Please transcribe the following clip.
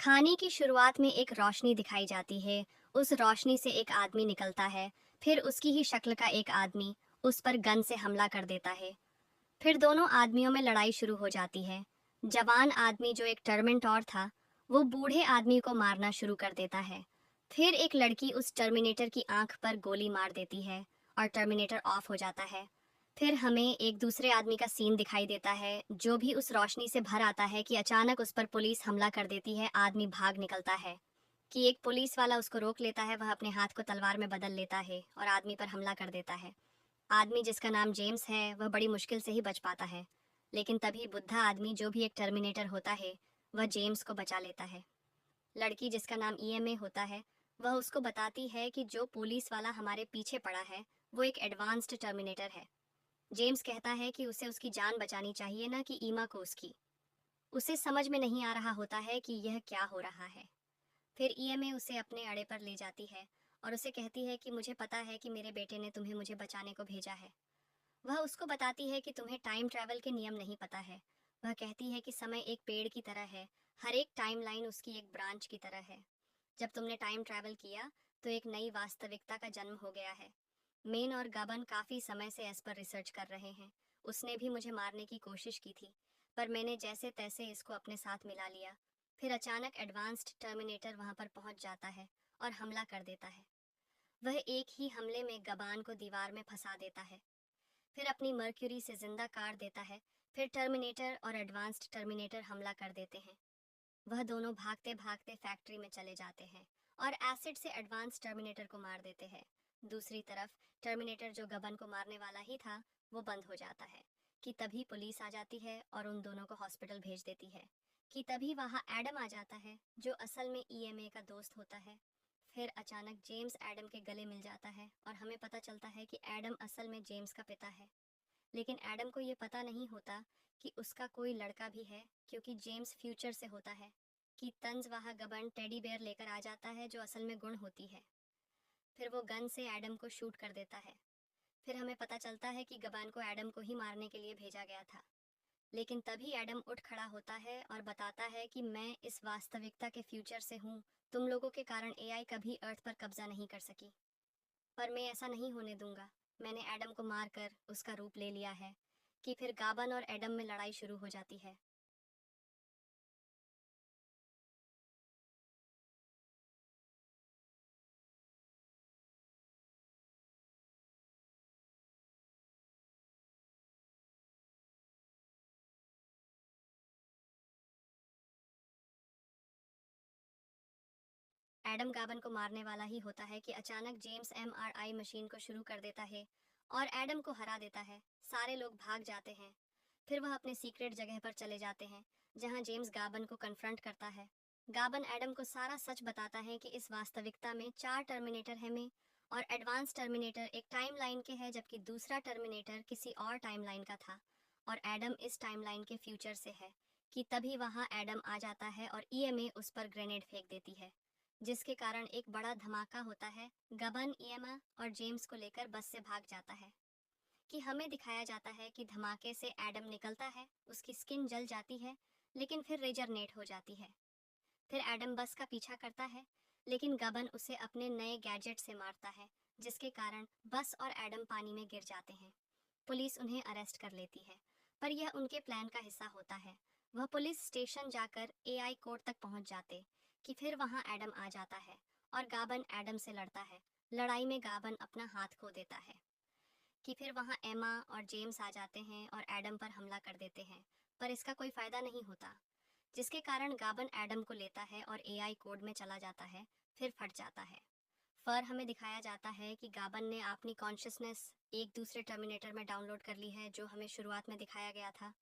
कहानी की शुरुआत में एक रोशनी दिखाई जाती है। उस रोशनी से एक आदमी निकलता है। फिर उसकी ही शक्ल का एक आदमी उस पर गन से हमला कर देता है। फिर दोनों आदमियों में लड़ाई शुरू हो जाती है। जवान आदमी जो एक टर्मिनेटर था, वो बूढ़े आदमी को मारना शुरू कर देता है। फिर एक लड़की उस टर्मिनेटर की आंख पर गोली मार देती है और टर्मिनेटर ऑफ हो जाता है। फिर हमें एक दूसरे आदमी का सीन दिखाई देता है, जो भी उस रोशनी से भर आता है कि अचानक उस पर पुलिस हमला कर देती है। आदमी भाग निकलता है कि एक पुलिस वाला उसको रोक लेता है। वह अपने हाथ को तलवार में बदल लेता है और आदमी पर हमला कर देता है। आदमी जिसका नाम जेम्स है, वह बड़ी मुश्किल से ही बच पाता है। लेकिन तभी बुद्धा आदमी जो भी एक टर्मिनेटर होता है, वह जेम्स को बचा लेता है। लड़की जिसका नाम ईएमए होता है, वह उसको बताती है कि जो पुलिस वाला हमारे पीछे पड़ा है, वो एक एडवांस्ड टर्मिनेटर है। जेम्स कहता है कि उसे उसकी जान बचानी चाहिए, ना कि ईमा को उसकी। उसे समझ में नहीं आ रहा होता है कि यह क्या हो रहा है। फिर ईएमए उसे अपने अड़े पर ले जाती है और उसे कहती है कि मुझे पता है कि मेरे बेटे ने तुम्हें मुझे बचाने को भेजा है। वह उसको बताती है कि तुम्हें टाइम ट्रैवल के नियम नहीं पता है। वह कहती है कि समय एक पेड़ की तरह है, हर एक टाइमलाइन उसकी एक ब्रांच की तरह है। जब तुमने टाइम ट्रैवल किया, तो एक नई वास्तविकता का जन्म हो गया है। मेन और गबन काफी समय से इस पर रिसर्च कर रहे हैं। उसने भी मुझे मारने की कोशिश की थी, पर मैंने जैसे तैसे इसको अपने साथ मिला लिया। फिर अचानक एडवांस्ड टर्मिनेटर वहां पर पहुंच जाता है और हमला कर देता है। वह एक ही हमले में गबान को दीवार में फंसा देता है, फिर अपनी मर्क्यूरी से जिंदा काट देता है। फिर टर्मिनेटर और एडवांस्ड टर्मिनेटर हमला कर देते हैं। वह दोनों भागते भागते फैक्ट्री में चले जाते हैं और एसिड से एडवांस टर्मिनेटर को मार देते हैं। दूसरी तरफ टर्मिनेटर जो गबन को मारने वाला ही था, वो बंद हो जाता है। कि तभी पुलिस आ जाती है और उन दोनों को हॉस्पिटल भेज देती है। कि तभी वहाँ एडम आ जाता है, जो असल में ईएमए का दोस्त होता है। फिर अचानक जेम्स एडम के गले मिल जाता है और हमें पता चलता है कि एडम असल में जेम्स का पिता है। लेकिन एडम को ये पता नहीं होता कि उसका कोई लड़का भी है, क्योंकि जेम्स फ्यूचर से होता है। कि तंज वह गबन टेडी बेयर लेकर आ जाता है, जो असल में गुण होती है। फिर वो गन से एडम को शूट कर देता है। फिर हमें पता चलता है कि गबन को एडम को ही मारने के लिए भेजा गया था। लेकिन तभी एडम उठ खड़ा होता है और बताता है कि मैं इस वास्तविकता के फ्यूचर से हूँ। तुम लोगों के कारण एआई कभी अर्थ पर कब्जा नहीं कर सकी, पर मैं ऐसा नहीं होने दूंगा। मैंने एडम को मारकर उसका रूप ले लिया है। कि फिर गाबन और एडम में लड़ाई शुरू हो जाती है। एडम गाबन को मारने वाला ही होता है कि अचानक जेम्स एमआरआई मशीन को शुरू कर देता है और एडम को हरा देता है। सारे लोग भाग जाते हैं। फिर वह अपने सीक्रेट जगह पर चले जाते हैं, जहां जेम्स गाबन को कन्फ्रंट करता है। गाबन एडम को सारा सच बताता है कि इस वास्तविकता में 4 टर्मिनेटर हैं में, और एडवांस टर्मिनेटर एक टाइमलाइन के है, जबकि दूसरा टर्मिनेटर किसी और टाइमलाइन का था। और एडम इस टाइमलाइन के फ्यूचर से है। कि तभी वहां एडम आ जाता है और ईएमए उस पर ग्रेनेड फेंक देती है, जिसके कारण एक बड़ा धमाका होता है। गबन ईएमए और जेम्स को लेकर बस से भाग जाता है। कि हमें दिखाया जाता है कि धमाके से एडम निकलता है, उसकी स्किन जल जाती है, लेकिन फिर रेजरनेट हो जाती है। फिर एडम बस का पीछा करता है, लेकिन गबन उसे अपने नए गैजेट से मारता है, जिसके कारण बस और एडम पानी में गिर जाते हैं। पुलिस उन्हें अरेस्ट कर लेती है, पर यह उनके प्लान का हिस्सा होता है। वह पुलिस स्टेशन जाकर एआई कोर्ट तक पहुंच जाते। कि फिर वहां एडम आ जाता है और गाबन एडम से लड़ता है। लड़ाई में गाबन अपना हाथ खो देता है। कि फिर वहां एमा और जेम्स आ जाते हैं और एडम पर हमला कर देते हैं, पर इसका कोई फायदा नहीं होता, जिसके कारण गाबन एडम को लेता है और एआई कोड में चला जाता है। फिर फट जाता है। पर हमें दिखाया जाता है कि गाबन ने अपनी कॉन्शियसनेस एक दूसरे टर्मिनेटर में डाउनलोड कर ली है, जो हमें शुरुआत में दिखाया गया था।